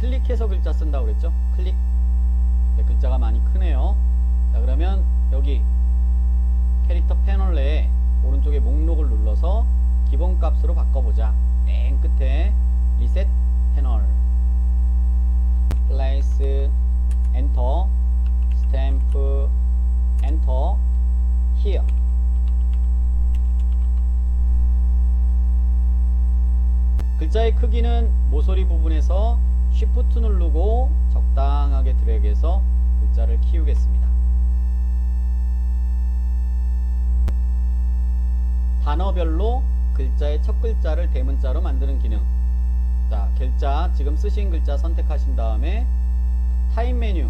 클릭해서 글자 쓴다고 그랬죠? 클릭. 네, 글자가 많이 크네요. 자, 그러면 여기 캐릭터 패널 내에 오른쪽에 목록을 눌러서 기본 값으로 바꿔보자. 맨 끝에 리셋 패널, 플레이스, 엔터, 스탬프, 엔터, 히어. 글자의 크기는 모서리 부분에서 쉬프트 누르고 적당하게 드래그해서 글자를 키우겠습니다. 단어별로 글자의 첫 글자를 대문자로 만드는 기능. 자, 글자, 지금 쓰신 글자 선택하신 다음에 타임 메뉴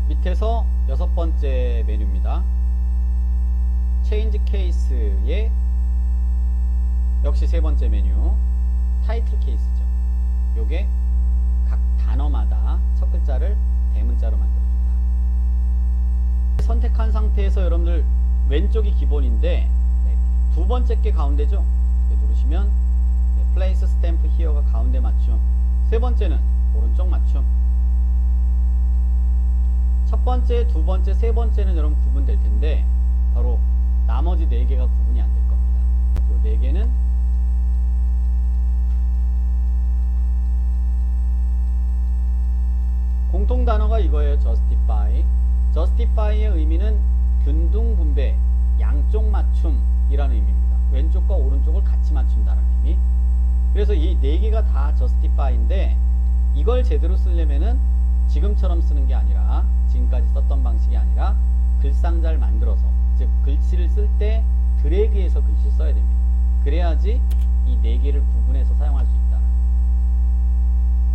밑에서 6번째 메뉴입니다. 체인지 케이스의 역시 3번째 메뉴 타이틀 케이스죠. 요게 각 단어마다 첫 글자를 대문자로 만들어줍니다. 선택한 상태에서 여러분들 왼쪽이 기본인데 두 번째 게 가운데죠. 누르시면 플레이스 스탬프 히어가 가운데 맞춤, 세 번째는 오른쪽 맞춤. 첫 번째, 두 번째, 세 번째는 여러분 구분될 텐데 바로 나머지 4개가 구분이 안 될 겁니다. 이 4개는 공통 단어가 이거예요. justify. justify의 의미는 균등 분배, 양쪽 맞춤이라는 의미입니다. 왼쪽과 오른쪽을 같이 맞춘다는 의미. 그래서 이 4개가 다 justify인데 이걸 제대로 쓰려면은 지금처럼 쓰는 게 아니라, 지금까지 썼던 방식이 아니라 글상자를 만들어서, 즉 글씨를 쓸 때 드래그해서 글씨를 써야 됩니다. 그래야지 이 4개를 구분해서 사용할 수 있다.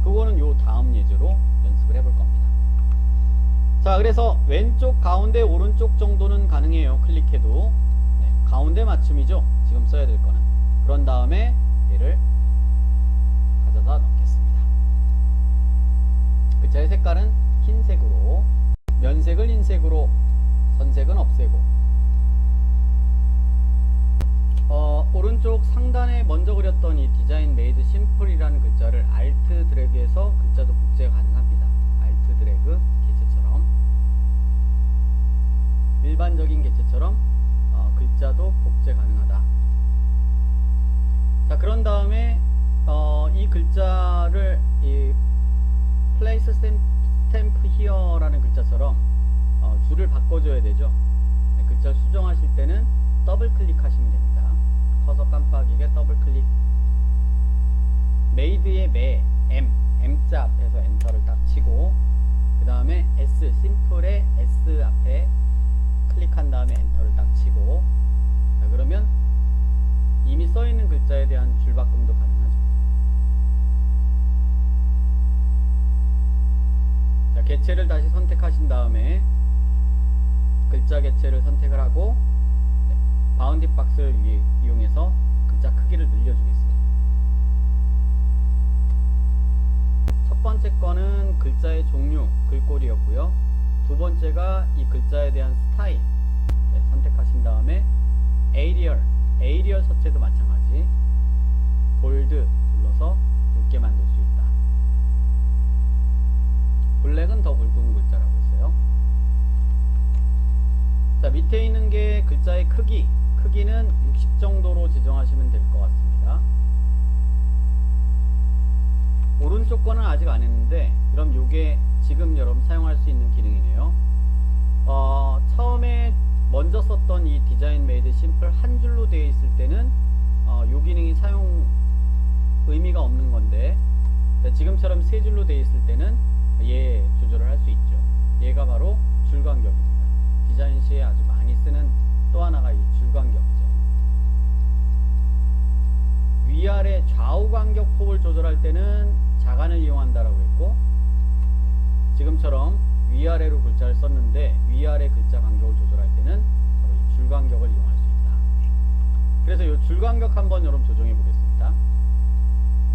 그거는 요 다음 예제로 연습을 해볼 겁니다. 자, 그래서 왼쪽, 가운데, 오른쪽 정도는 가능해요. 클릭해도. 네, 가운데 맞춤이죠. 지금 써야 될 거는. 그런 다음에 얘를 가져다 넣겠습니다. 글자의 색깔은 흰색으로, 면색을 흰색으로, 선색은 없애고. 오른쪽 상단에 먼저 그렸던 이 디자인 메이드 심플이라는 글자를 알트 드래그해서 글자도 복제가 가능합니다. 알트 드래그 개체처럼, 일반적인 개체처럼 글자도 복제 가능하다. 자, 그런 다음에 이 글자를 이 플레이스 스탬프 히어라는 글자처럼 줄을 바꿔줘야 되죠. 네, 글자를 수정하실 때는 더블 클릭하시면 됩니다. 커서 깜빡이게 더블 클릭. 메이드의 매, M자 앞에서 엔터를 딱 치고, 그 다음에 S, 심플의 S 앞에 클릭한 다음에 엔터를 딱 치고. 자, 그러면 이미 써있는 글자에 대한 줄바꿈도 가능하죠. 자, 개체를 다시 선택하신 다음에 글자 개체를 선택을 하고, 바운딩 박스를 이용해서 글자 크기를 늘려주겠습니다. 첫 번째 거는 글자의 종류, 글꼴이었고요. 두 번째가 이 글자에 대한 스타일. 네, 선택하신 다음에 에이리얼 서체도 마찬가지. 볼드 눌러서 굵게 만들 수 있다. 블랙은 더 굵은 글자라고 했어요. 자, 밑에 있는 게 글자의 크기는 60 정도로 지정하시면 될 것 같습니다. 오른쪽 거는 아직 안 했는데, 그럼 요게 지금 여러분 사용할 수 있는 기능이네요. 처음에 먼저 썼던 이 디자인 메이드 심플 한 줄로 되어 있을 때는 요 기능이 사용 의미가 없는 건데, 지금처럼 세 줄로 되어 있을 때는 얘 조절을 할 수 있죠. 얘가 바로 줄간격입니다. 디자인 시에 아주 많이 쓰는 또 하나가 이 줄간격이죠. 위아래 좌우 간격 폭을 조절할 때는 자간을 이용한다라고 했고, 지금처럼 위아래로 글자를 썼는데 위아래 글자 간격을 조절할 때는 바로 이 줄간격을 이용할 수 있다. 그래서 이 줄간격 한번 여러분 조정해 보겠습니다.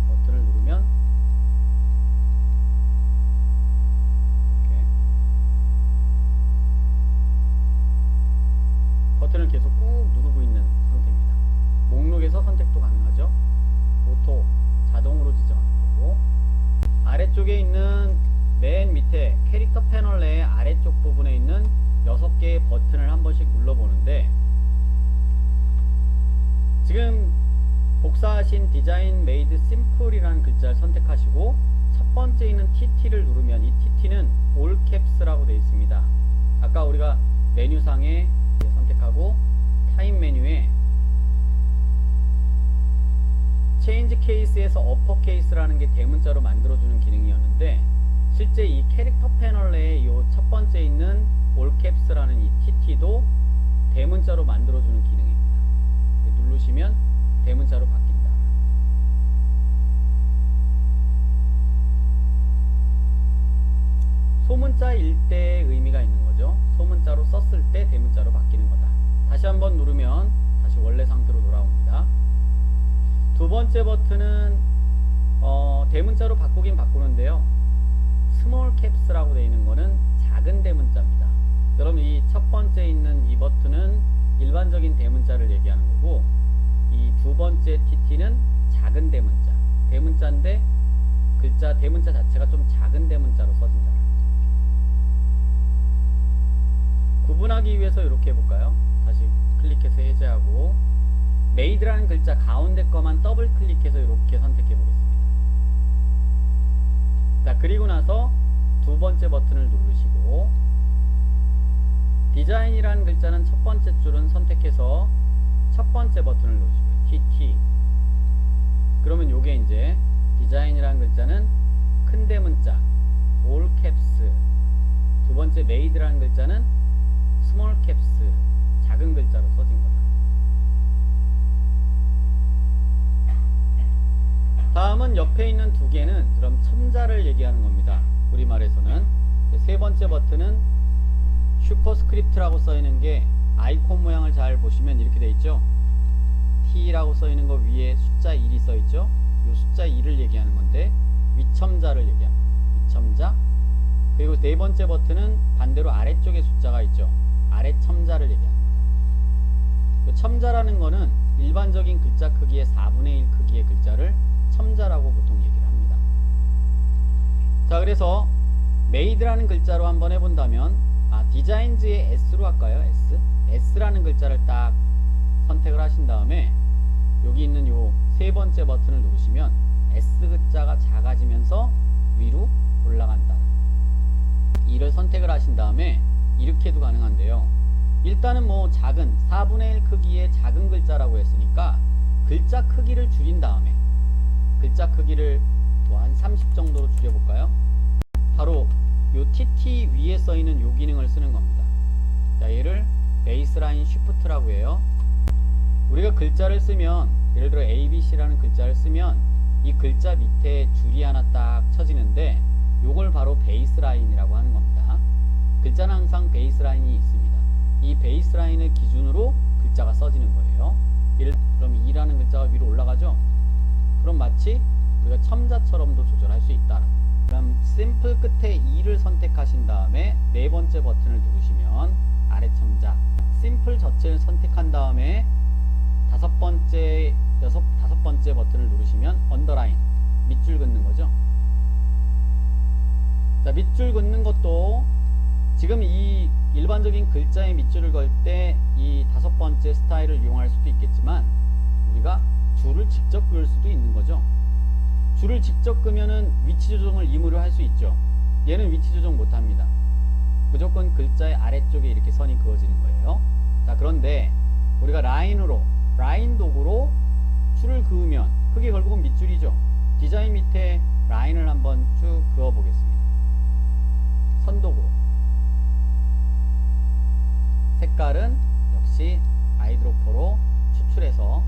버튼을 누르면 이렇게 버튼을 계속 꾹 누르고 있는 상태입니다. 목록에서 선택도 가능하죠. 오토 복사하신 디자인 메이드 심플이라는 글자를 선택하시고 첫 번째 있는 TT를 누르면 이 TT는 올 캡스라고 되어 있습니다. 아까 우리가 메뉴상에 선택하고 타임 메뉴에 체인지 케이스에서 어퍼 케이스라는 게 대문자로 만들어주는 기능이었는데 실제 이 캐릭터 패널 내에 이 첫 번째 있는 올 캡스라는 이 TT도 대문자로 만들어주는 기능입니다. 누르시면 대문자로 바뀐다. 소문자일 때의 의미가 있는 거죠. 소문자로 썼을 때 대문자로 바뀌는 거다. 다시 한번 누르면 다시 원래 상태로 돌아옵니다. 두 번째 버튼은 대문자로 바꾸긴 바꾸는데요. 스몰 캡스라고 되어 있는 거는 작은 대문자입니다. 여러분 이 첫 번째 있는 이 버튼은 일반적인 대문자를 얘기하는 거고 이 두 번째 TT는 작은 대문자. 대문자인데 글자 대문자 자체가 좀 작은 대문자로 써진다. 구분하기 위해서 이렇게 해볼까요? 다시 클릭해서 해제하고 메이드라는 글자 가운데 거만 더블 클릭해서 이렇게 선택해 보겠습니다. 자, 그리고 나서 두 번째 버튼을 누르시고 디자인이라는 글자는 첫 번째 줄은 선택해서 첫 번째 버튼을 누르시고요. TT. 그러면 요게 이제 디자인이라는 글자는 큰 대문자 올 캡스, 두 번째 메이드라는 글자는 스몰 캡스 작은 글자로 써진 거다. 다음은 옆에 있는 두 개는 그럼 첨자를 얘기하는 겁니다. 우리말에서는 세 번째 버튼은 슈퍼스크립트라고 써있는 게 아이콘 모양을 잘 보시면 이렇게 돼 있죠. T라고 써있는 거 위에 숫자 1이 써있죠. 이 숫자 1을 얘기하는 건데 위첨자를 얘기합니다. 위첨자. 그리고 네 번째 버튼은 반대로 아래쪽에 숫자가 있죠. 아래 첨자를 얘기하는 거다. 첨자라는 거는 일반적인 글자 크기의 4분의 1 크기의 글자를 첨자라고 보통 얘기를 합니다. 자, 그래서 메이드라는 글자로 한번 해본다면 디자인즈의 S로 할까요? S? S라는 글자를 딱 선택을 하신 다음에 여기 있는 요 세 번째 버튼을 누르시면 S 글자가 작아지면서 위로 올라간다. 이를 선택을 하신 다음에 이렇게도 가능한데요. 일단은 뭐 작은 4분의 1 크기의 작은 글자라고 했으니까 글자 크기를 줄인 다음에 글자 크기를 뭐 한 30 정도로 줄여볼까요? 바로 요 TT 위에 써있는 요 기능을 쓰는 겁니다. 자, 얘를 베이스라인 쉬프트라고 해요. 우리가 글자를 쓰면 예를 들어 ABC라는 글자를 쓰면 이 글자 밑에 줄이 하나 딱 쳐지는데 요걸 바로 베이스라인이라고 하는 겁니다. 글자는 항상 베이스라인이 있습니다. 이 베이스라인을 기준으로 글자가 써지는 거예요. 그럼 2라는 글자가 위로 올라가죠? 그럼 마치 우리가 첨자처럼도 조절할 수 있다. 그럼 심플 끝에 2를 선택하신 다음에 네 번째 버튼을 누르시면 아래 첨자. 심플 전체를 선택한 다음에 다섯 번째 버튼을 누르시면 언더라인. 밑줄 긋는 거죠. 자, 밑줄 긋는 것도 지금 이 일반적인 글자의 밑줄을 걸 때 이 다섯 번째 스타일을 이용할 수도 있겠지만 우리가 줄을 직접 그을 수도 있는 거죠. 줄을 직접 끄면은 위치 조정을 임의로 할 수 있죠. 얘는 위치 조정 못 합니다. 무조건 글자의 아래쪽에 이렇게 선이 그어지는 거예요. 자, 그런데 우리가 라인 도구로 줄을 그으면 그게 결국은 밑줄이죠. 디자인 밑에 라인을 한번 쭉 그어 보겠습니다. 선도구로. 색깔은 역시 아이드로퍼로 추출해서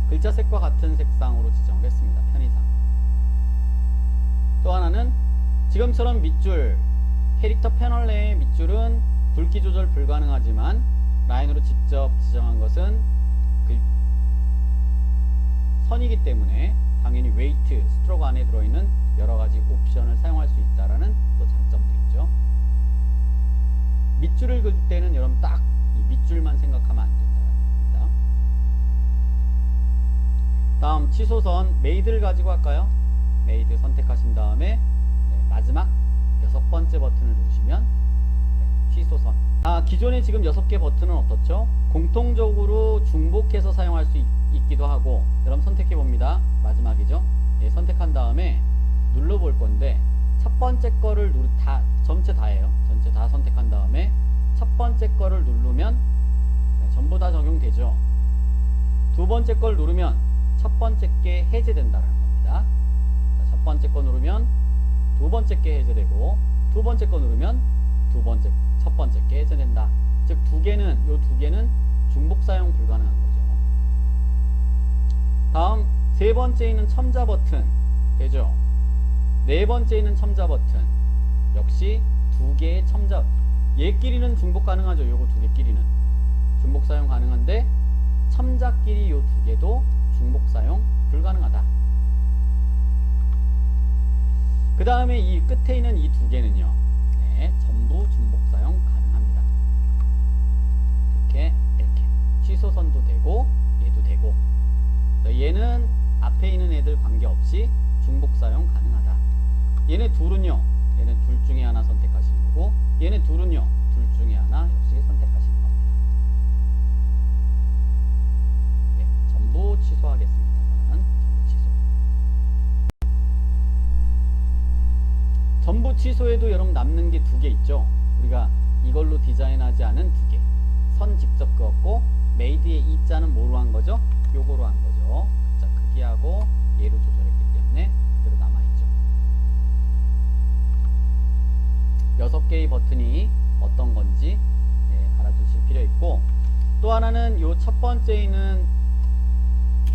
글자 색과 같은 색상으로 지정을 했습니다. 편의상. 또 하나는 지금처럼 밑줄, 캐릭터 패널 내의 밑줄은 굵기 조절 불가능하지만 라인으로 직접 지정한 것은 선이기 때문에 당연히 웨이트, 스트로크 안에 들어있는 여러가지 옵션을 사용할 수 있다는 또 장점도 있죠. 밑줄을 그을 때는 여러분 딱 이 밑줄만 생각하면 안 된다는 겁니다. 다음 취소선 메이드를 가지고 할까요? 메이드 선택하신 다음에 마지막 6번째 버튼을 누르시면 취소선 기존에 지금 6개 버튼은 어떻죠? 공통적으로 중복해서 사용할 수 있기도 하고, 여러분 선택해 봅니다. 마지막이죠? 예, 선택한 다음에 눌러 볼 건데, 첫 번째 거를 전체 다예요. 전체 다 선택한 다음에 첫 번째 거를 누르면 전부 다 적용되죠. 두 번째 걸 누르면 첫 번째 게 해제된다는 겁니다. 첫 번째 거 누르면 두 번째 게 해제되고, 두 번째 거 누르면 첫 번째 게 해제된다. 즉 요 두 개는 중복 사용 불가능한 거죠. 다음 세 번째 있는 첨자 버튼 되죠. 네 번째 있는 첨자 버튼 역시 두 개의 얘끼리는 중복 가능하죠. 요거 두 개끼리는 중복 사용 가능한데, 첨자끼리 요 두 개도 중복 사용 불가능하다. 그 다음에 이 끝에 있는 이 두 개는요, 전부 중복 사용 가능합니다. 이렇게 취소선도 되고 얘도 되고, 얘는 앞에 있는 애들 관계없이 중복 사용 가능하다. 얘네 둘은요, 얘는 둘 중에 하나 선택하시는 거고, 얘네 둘은요, 둘 중에 하나 역시 선택하시는 겁니다. 네, 전부 취소하겠습니다. 저는 전부 취소. 전부 취소해도 여러분 남는 게 두 개 있죠. 우리가 이걸로 디자인하지 않은 두 개. 선 직접 그었고, 메이드의 이자는 뭐로 한 거죠? 요거로 한 거죠. 글자 크기하고 얘로 조절했기 때문에 그대로 남아있죠. 6개의 버튼이 어떤 건지 알아두실 필요 있고, 또 하나는 요 첫 번째 있는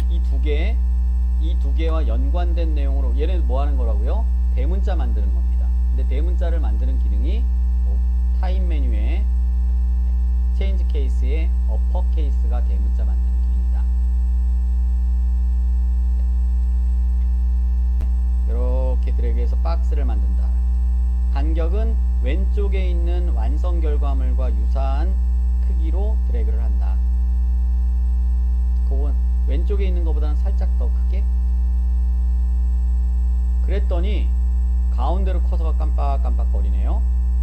이 두 개와 연관된 내용으로, 얘는 뭐 하는 거라고요? 대문자 만드는 겁니다. 근데 대문자를 만드는 기능이 타임 메뉴에 체인지 케이스에 어퍼 케이스가 대문자 만드는 기능이다. 이렇게 드래그해서 박스를 만든다. 간격은 왼쪽에 있는 완성 결과물과 유사한 크기로 드래그를 한다. 그건 왼쪽에 있는 것보다는 살짝 더 크게. 그랬더니 가운데로 커서가 깜빡깜빡 거리네요.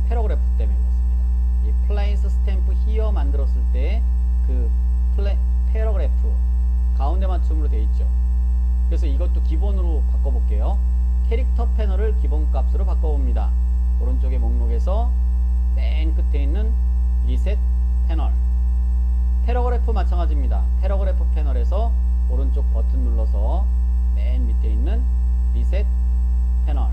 패러그래프 때문에 그렇습니다. 이 플레이스 스탬프 히어 만들었을 때 그 패러그래프 가운데 맞춤으로 되어 있죠. 그래서 이것도 기본으로 바꿔볼게요. 캐릭터 패널을 기본 값으로 바꿔봅니다. 오른쪽의 목록에서 맨 끝에 있는 리셋 패널, 패러그래프 마찬가지입니다. 패러그래프 패널에서 오른쪽 버튼 눌러서 맨 밑에 있는 리셋 패널,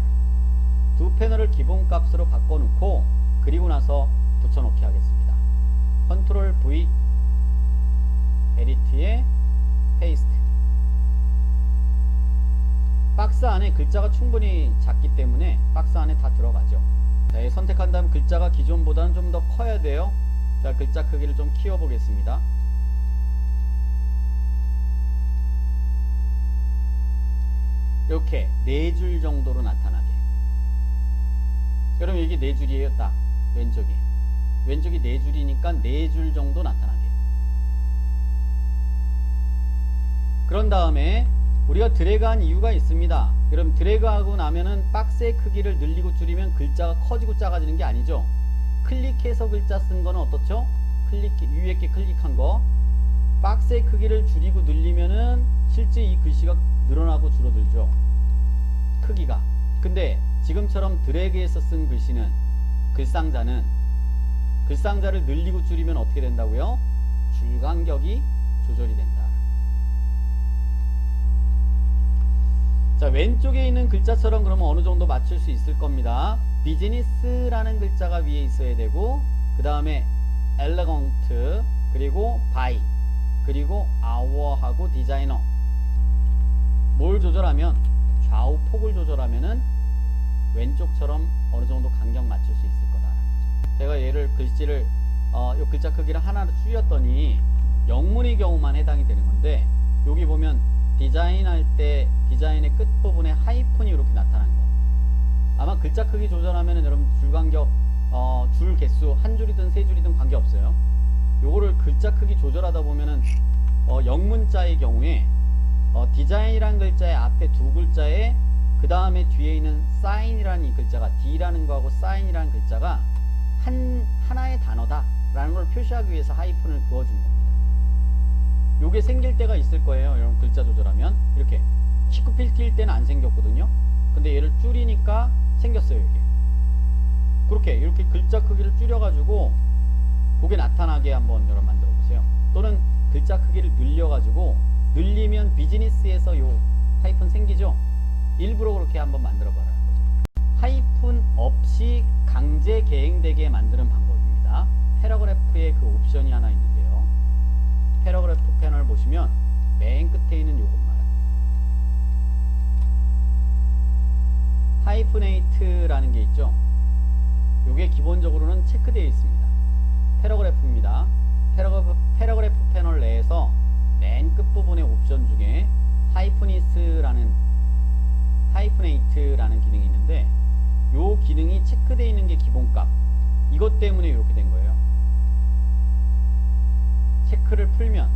두 패널을 기본 값으로 바꿔놓고, 그리고 나서 붙여놓기 하겠습니다. 컨트롤 V, 에디트에 페이스트. 박스 안에 글자가 충분히 작기 때문에 박스 안에 다 들어가죠. 자, 선택한 다음 글자가 기존보다는 좀 더 커야 돼요. 자, 글자 크기를 좀 키워보겠습니다. 이렇게 4줄 정도로 나타나게. 여러분 이게 4줄이에요. 딱 왼쪽이 4줄이니까 4줄 정도 나타나게. 그런 다음에 우리가 드래그한 이유가 있습니다. 여러분 드래그하고 나면은 박스의 크기를 늘리고 줄이면 글자가 커지고 작아지는 게 아니죠. 클릭해서 글자 쓴 거는 어떻죠? 위에 있게 클릭한 거, 박스의 크기를 줄이고 늘리면은 실제 이 글씨가 늘어나고 줄어들죠, 크기가. 근데 지금처럼 드래그해서 쓴 글씨는, 글상자를 늘리고 줄이면 어떻게 된다고요? 줄 간격이 조절이 된다. 자, 왼쪽에 있는 글자처럼 그러면 어느 정도 맞출 수 있을 겁니다. 비즈니스라는 글자가 위에 있어야 되고, 그 다음에 엘레건트, 그리고 바이, 그리고 아워하고 디자이너. 뭘 조절하면, 좌우 폭을 조절하면은 왼쪽처럼 어느 정도 간격 맞출 수 있을 거다라는 거죠. 제가 얘를 글씨를 요 글자 크기를 하나로 줄였더니 영문의 경우만 해당이 되는 건데, 여기 보면 디자인할 때 디자인의 끝부분에 하이픈이 이렇게 나타난 거, 아마 글자 크기 조절하면은 여러분 줄 간격, 줄 개수 한 줄이든 세 줄이든 관계없어요. 요거를 글자 크기 조절하다 보면은 영문자의 경우에 디자인이라는 글자의 앞에 두 글자에 그 다음에 뒤에 있는 사인이라는 이 글자가, D라는 거하고 사인이라는 글자가 하나의 단어다 라는 걸 표시하기 위해서 하이픈을 그어준 겁니다. 요게 생길 때가 있을 거예요. 여러분 글자 조절하면 이렇게 시크필트일 때는 안 생겼거든요. 근데 얘를 줄이니까 생겼어요. 이게 그렇게 이렇게 글자 크기를 줄여가지고 그게 나타나게 한번 여러분 만들어 보세요. 또는 글자 크기를 늘려가지고 늘리면 비즈니스에서 요 하이픈 생기죠. 일부러 그렇게 한번 만들어 봐라는 거죠. 하이픈 없이 강제 개행되게 만드는 방법입니다. 패러그래프에 그 옵션이 하나 있는데요. 패러그래프 패널 보시면 맨 끝에 있는 요것 말합니다. 하이프네이트라는 게 있죠. 요게 기본적으로는 체크되어 있습니다. 패러그래프입니다. 패러그래프 패널 내에서 맨 끝부분의 옵션 중에 하이프네이트라는 기능이 있는데 요 기능이 체크되어 있는 게 기본값. 이것 때문에 이렇게 된 거예요. 체크를 풀면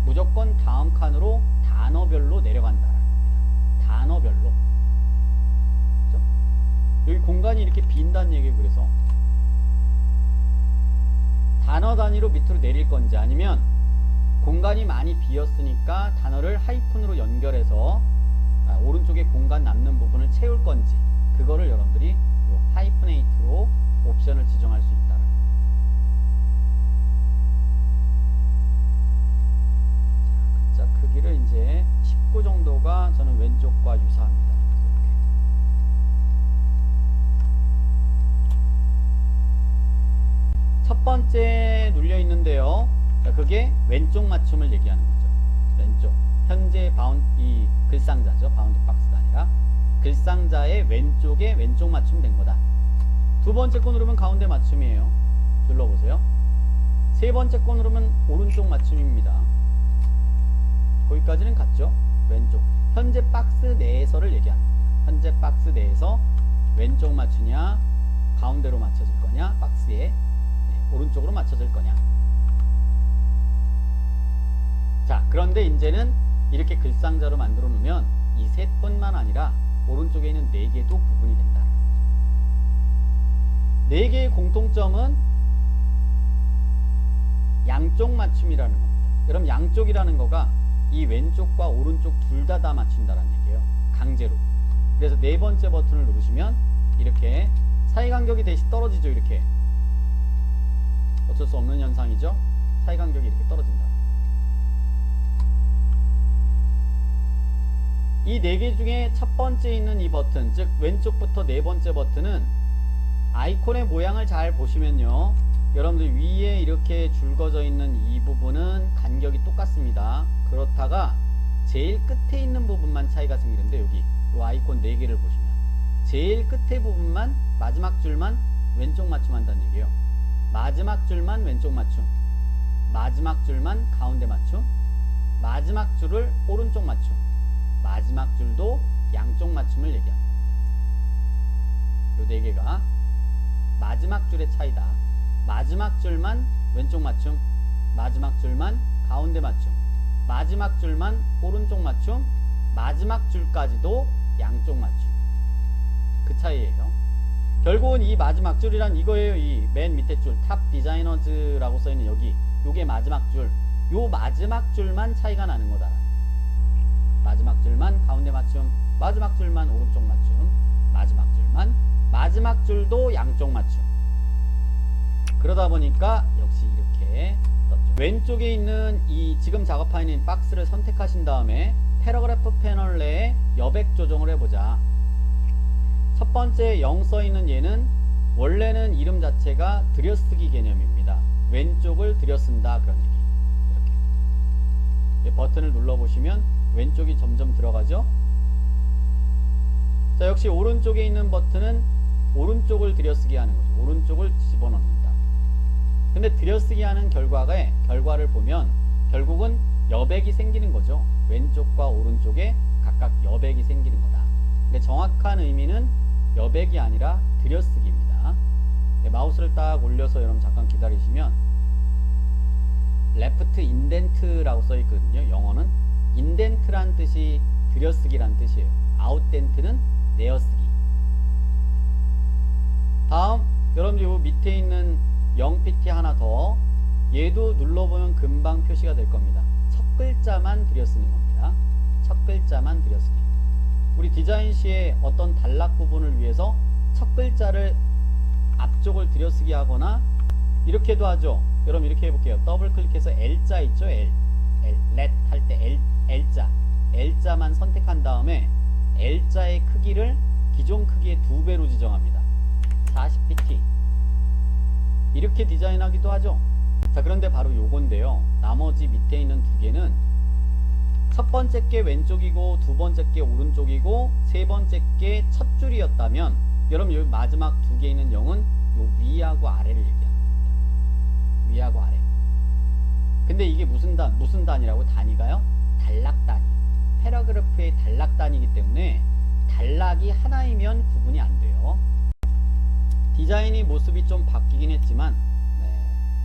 무조건 다음 칸으로 단어별로 내려간다라는 겁니다. 단어별로. 그렇죠? 여기 공간이 이렇게 빈다는 얘기예요. 그래서 단어 단위로 밑으로 내릴 건지 아니면 공간이 많이 비었으니까 단어를 하이픈으로 연결해서 오른쪽에 공간 남는 부분을 채울 건지 그거를 여러분들이 요 하이프네이트로 옵션을 지정할 수 있다. 자, 글자 크기를 이제 19 정도가 저는 왼쪽과 유사합니다. 첫 번째 눌려 있는데요. 그게 왼쪽 맞춤을 얘기하는 거죠. 왼쪽. 현재 이 글상자죠. 바운드 박스가 아니라 글상자의 왼쪽에 왼쪽 맞춤 된 거다. 두 번째 거 누르면 가운데 맞춤이에요. 눌러보세요. 세 번째 거 누르면 오른쪽 맞춤입니다. 거기까지는 같죠. 왼쪽. 현재 박스 내에서를 얘기하는 겁니다. 현재 박스 내에서 왼쪽 맞추냐, 가운데로 맞춰질 거냐, 박스에 오른쪽으로 맞춰질 거냐. 자, 그런데 이제는 이렇게 글상자로 만들어 놓으면 이 셋뿐만 아니라 오른쪽에 있는 4개도 구분이 된다. 4개의 공통점은 양쪽 맞춤이라는 겁니다. 그럼 양쪽이라는 거가 이 왼쪽과 오른쪽 둘 다 맞춘다는 얘기예요. 강제로. 그래서 네 번째 버튼을 누르시면 이렇게 사이간격이 대신 떨어지죠. 이렇게. 어쩔 수 없는 현상이죠. 사이간격이 이렇게 떨어진다. 이 4개 중에 첫 번째 있는 이 버튼, 즉 왼쪽부터 네 번째 버튼은 아이콘의 모양을 잘 보시면요, 여러분들 위에 이렇게 줄거져 있는 이 부분은 간격이 똑같습니다. 그렇다가 제일 끝에 있는 부분만 차이가 생기는데, 여기 이 아이콘 4개를 보시면 제일 끝에 부분만, 마지막 줄만 왼쪽 맞춤 한다는 얘기예요. 마지막 줄만 왼쪽 맞춤, 마지막 줄만 가운데 맞춤, 마지막 줄을 오른쪽 맞춤, 마지막 줄도 양쪽 맞춤을 얘기합니다. 요 4개가 마지막 줄의 차이다. 마지막 줄만 왼쪽 맞춤, 마지막 줄만 가운데 맞춤, 마지막 줄만 오른쪽 맞춤, 마지막 줄까지도 양쪽 맞춤. 그 차이예요. 결국은 이 마지막 줄이란 이거예요. 이 맨 밑에 줄, 탑 디자이너즈라고 써있는 여기, 요게 마지막 줄. 요 마지막 줄만 차이가 나는 거다. 마지막 줄만 가운데 맞춤, 마지막 줄만 오른쪽 맞춤, 마지막 줄만, 마지막 줄도 양쪽 맞춤. 그러다 보니까 역시 이렇게 떴죠. 왼쪽에 있는 이 지금 작업하고 있는 박스를 선택하신 다음에 패러그래프 패널 내에 여백 조정을 해보자. 첫 번째 0 써있는 얘는 원래는 이름 자체가 들여쓰기 개념입니다. 왼쪽을 들여쓴다, 그런 얘기. 이렇게 버튼을 눌러보시면 왼쪽이 점점 들어가죠. 자, 역시 오른쪽에 있는 버튼은 오른쪽을 들여쓰기 하는 거죠. 오른쪽을 집어넣는다. 근데 들여쓰기 하는 결과를 보면 결국은 여백이 생기는 거죠. 왼쪽과 오른쪽에 각각 여백이 생기는 거다. 근데 정확한 의미는 여백이 아니라 들여쓰기입니다. 마우스를 딱 올려서 여러분 잠깐 기다리시면 레프트 인덴트라고 써 있거든요. 영어는 인덴트란 뜻이 들여쓰기란 뜻이에요. 아웃덴트는 내어쓰기. 다음 여러분들 요 밑에 있는 0pt 하나 더, 얘도 눌러보면 금방 표시가 될 겁니다. 첫 글자만 들여쓰는 겁니다. 첫 글자만 들여쓰기. 우리 디자인 시에 어떤 단락 부분을 위해서 첫 글자를 앞쪽을 들여쓰기 하거나 이렇게도 하죠. 여러분 이렇게 해볼게요. 더블 클릭해서 L자 있죠? L let 할 때 L자만 선택한 다음에 L자의 크기를 기존 크기의 2배로 지정합니다. 40pt. 이렇게 디자인하기도 하죠. 자, 그런데 바로 요건데요. 나머지 밑에 있는 두 개는 첫 번째 게 왼쪽이고 두 번째 게 오른쪽이고 세 번째 게 첫 줄이었다면, 여러분 여기 마지막 두 개 있는 0은 요 위하고 아래를 얘기하는 겁니다. 위하고 아래. 근데 이게 무슨 단위라고? 단위가요? 단락 단위. 패러그래프의 단락 단위이기 때문에 단락이 하나이면 구분이 안 돼요. 디자인이 모습이 좀 바뀌긴 했지만,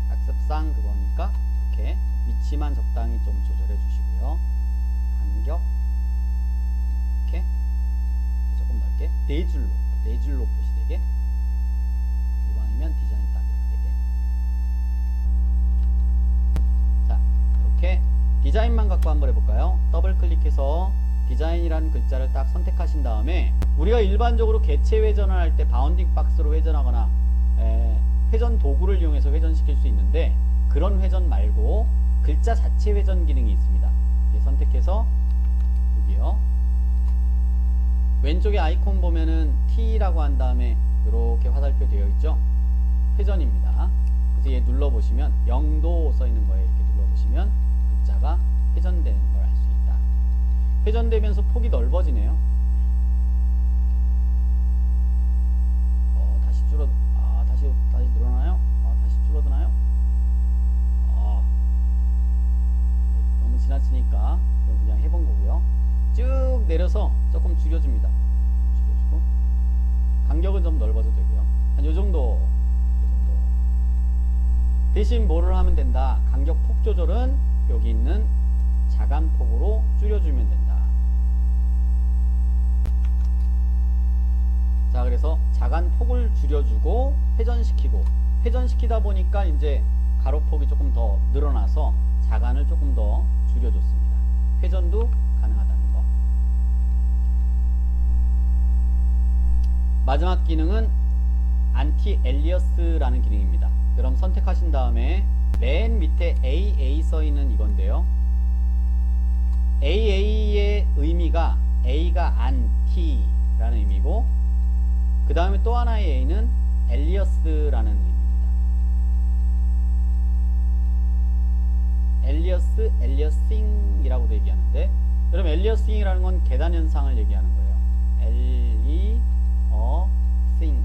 학습상 그거니까 이렇게 위치만 적당히 좀 조절해 주시고요. 간격 이렇게 조금 넓게 네 줄로 표시되게, 이왕이면 디자인 딱 이렇게 되게. 자, 이렇게 디자인만 갖고 한번 해볼까요? 더블 클릭해서 디자인이라는 글자를 딱 선택하신 다음에, 우리가 일반적으로 개체 회전을 할 때 바운딩 박스로 회전하거나 회전 도구를 이용해서 회전시킬 수 있는데, 그런 회전 말고 글자 자체 회전 기능이 있습니다. 선택해서 여기요, 왼쪽에 아이콘 보면은 T라고 한 다음에 이렇게 화살표 되어 있죠? 회전입니다. 그래서 얘 눌러보시면 0도 써 있는 거예요. 이렇게 눌러보시면 글자가 회전되는 걸 알 수 있다. 회전되면서 폭이 넓어지네요. 다시 늘어나요? 다시 줄어드나요? 너무 지나치니까 그냥 해본 거고요. 쭉 내려서 조금 줄여줍니다. 줄여주고 간격은 좀 넓어도 되고요. 한 요정도. 대신 뭐를 하면 된다? 간격 폭 조절은 여기 있는 자간폭으로 줄여주면 된다. 자, 그래서 자간폭을 줄여주고 회전시키다 보니까 이제 가로폭이 조금 더 늘어나서 자간을 조금 더 줄여줬습니다. 회전도 가능하다는 거. 마지막 기능은 안티 엘리어스라는 기능입니다. 그럼 선택하신 다음에 맨 밑에 AA 써 있는 이건데요. AA의 의미가 A가 안티라는 의미고, 그 다음에 또 하나의 A는 엘리어스라는 의미입니다. 엘리어싱이라고도 얘기하는데, 여러분 엘리어싱이라는 건 계단 현상을 얘기하는 거예요. 엘리어싱.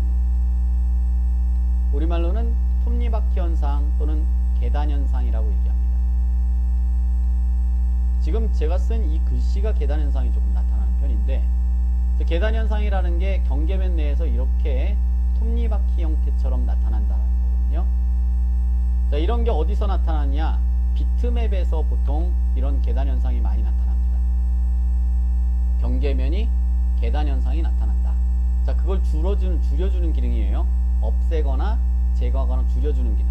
우리말로는 톱니바퀴 현상 또는 계단 현상이라고 얘기합니다. 지금 제가 쓴 이 글씨가 계단 현상이 조금 나타나는 편인데, 계단 현상이라는 게 경계면 내에서 이렇게 톱니바퀴 형태처럼 나타난다는 거거든요. 자, 이런 게 어디서 나타나냐? 비트맵에서 보통 이런 계단 현상이 많이 나타납니다. 경계면이 계단 현상이 나타난다. 자, 그걸 줄여주는 기능이에요. 없애거나 제거하거나 줄여주는 기능.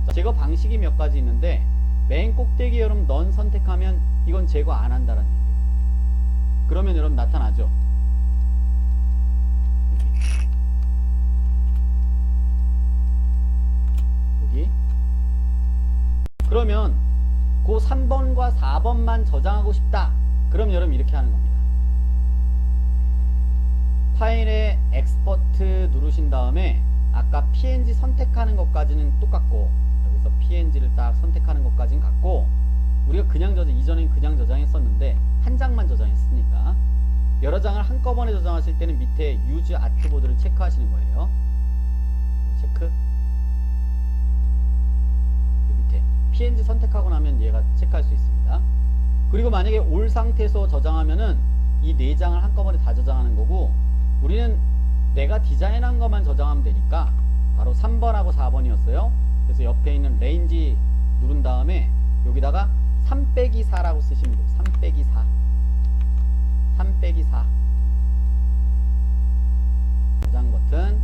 자, 제거 방식이 몇 가지 있는데, 맨 꼭대기 여러분 넌 선택하면 이건 제거 안 한다는 얘기예요. 그러면 여러분 나타나죠. 여기. 그러면 그 3번과 4번만 저장하고 싶다. 그럼 여러분 이렇게 하는 겁니다. 파일에 엑스포트 누르신 다음에 아까 PNG 선택하는 것까지는 똑같고, 여기서 PNG를 딱 선택하는 것까지는 같고, 우리가 그냥 이전엔 그냥 저장했었는데 한 장만 저장했으니까 여러 장을 한꺼번에 저장하실 때는 밑에 유즈 아트보드를 체크하시는 거예요. 체크. 밑에 PNG 선택하고 나면 얘가 체크할 수 있습니다. 그리고 만약에 올 상태에서 저장하면은 이 4장을 한꺼번에 다 저장하는 거고, 우리는 내가 디자인한 것만 저장하면 되니까 바로 3번하고 4번이었어요. 그래서 옆에 있는 레인지 누른 다음에 여기다가 3-4라고 쓰시면 돼요. 3-4. 3-4. 저장 버튼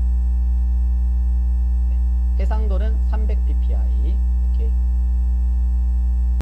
300 ppi